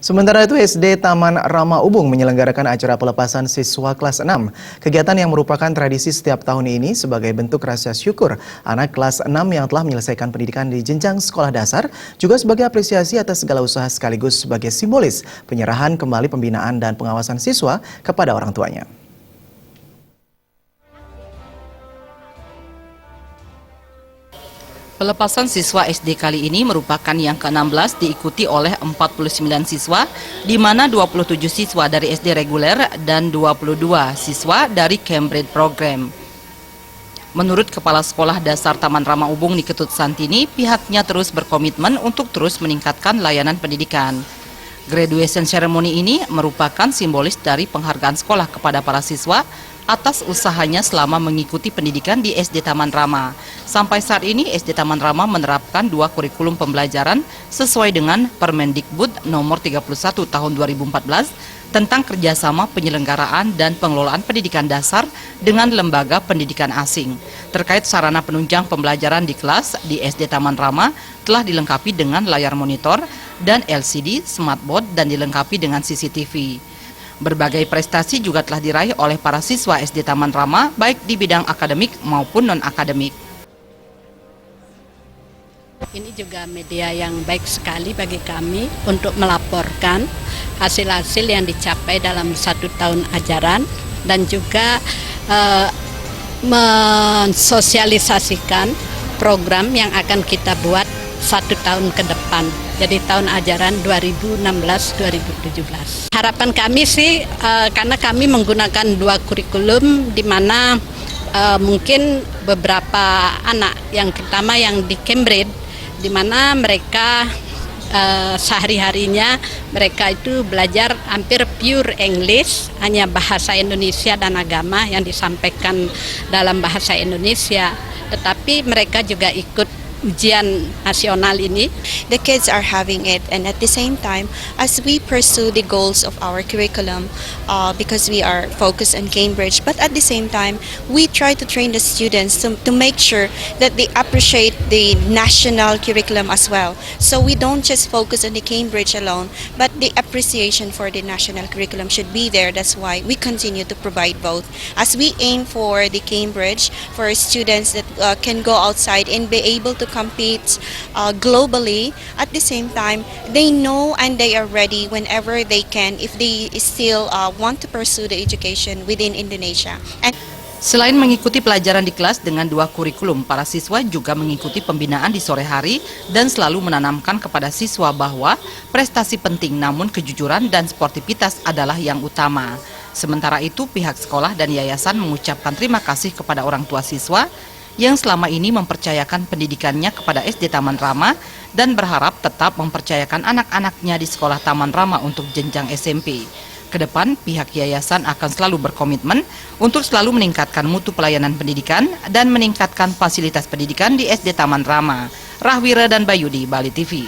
Sementara itu, SD Taman Rama Ubung menyelenggarakan acara pelepasan siswa kelas 6. Kegiatan yang merupakan tradisi setiap tahun ini sebagai bentuk rasa syukur anak kelas 6 yang telah menyelesaikan pendidikan di jenjang sekolah dasar, juga sebagai apresiasi atas segala usaha sekaligus sebagai simbolis penyerahan kembali pembinaan dan pengawasan siswa kepada orang tuanya. Pelepasan siswa SD kali ini merupakan yang ke-16 diikuti oleh 49 siswa, di mana 27 siswa dari SD reguler dan 22 siswa dari Cambridge Program. Menurut Kepala Sekolah Dasar Taman Rama Ubung Niketut Santini, pihaknya terus berkomitmen untuk terus meningkatkan layanan pendidikan. Graduation ceremony ini merupakan simbolis dari penghargaan sekolah kepada para siswa atas usahanya selama mengikuti pendidikan di SD Taman Rama. Sampai saat ini SD Taman Rama menerapkan 2 kurikulum pembelajaran sesuai dengan Permendikbud nomor 31 tahun 2014 tentang kerjasama penyelenggaraan dan pengelolaan pendidikan dasar dengan lembaga pendidikan asing. Terkait sarana penunjang pembelajaran di kelas di SD Taman Rama telah dilengkapi dengan layar monitor dan LCD, smartboard, dan dilengkapi dengan CCTV. Berbagai prestasi juga telah diraih oleh para siswa SD Taman Rama, baik di bidang akademik maupun non-akademik. Ini juga media yang baik sekali bagi kami untuk melaporkan hasil-hasil yang dicapai dalam 1 tahun ajaran dan juga mensosialisasikan program yang akan kita buat 1 tahun ke depan. Jadi tahun ajaran 2016-2017. Harapan kami sih karena kami menggunakan 2 kurikulum di mana mungkin beberapa anak, yang pertama yang di Cambridge, di mana mereka sehari-harinya mereka itu belajar hampir pure English, hanya bahasa Indonesia dan agama yang disampaikan dalam bahasa Indonesia, tetapi mereka juga ikut ujian nasional ini. The kids are having it, and at the same time, as we pursue the goals of our curriculum, because we are focused on Cambridge, but at the same time, we try to train the students to make sure that they appreciate the national curriculum as well. So we don't just focus on the Cambridge alone, but the appreciation for the national curriculum should be there. That's why we continue to provide both. As we aim for the Cambridge, for students that can go outside and be able to compete globally, at the same time they know and they are ready whenever they can if they still want to pursue the education within Indonesia. Selain mengikuti pelajaran di kelas dengan 2 kurikulum, para siswa juga mengikuti pembinaan di sore hari dan selalu menanamkan kepada siswa bahwa prestasi penting namun kejujuran dan sportivitas adalah yang utama. Sementara itu, pihak sekolah dan yayasan mengucapkan terima kasih kepada orang tua siswa yang selama ini mempercayakan pendidikannya kepada SD Taman Rama dan berharap tetap mempercayakan anak-anaknya di sekolah Taman Rama untuk jenjang SMP. Kedepan, pihak yayasan akan selalu berkomitmen untuk selalu meningkatkan mutu pelayanan pendidikan dan meningkatkan fasilitas pendidikan di SD Taman Rama. Rahwira dan Bayudi, Bali TV.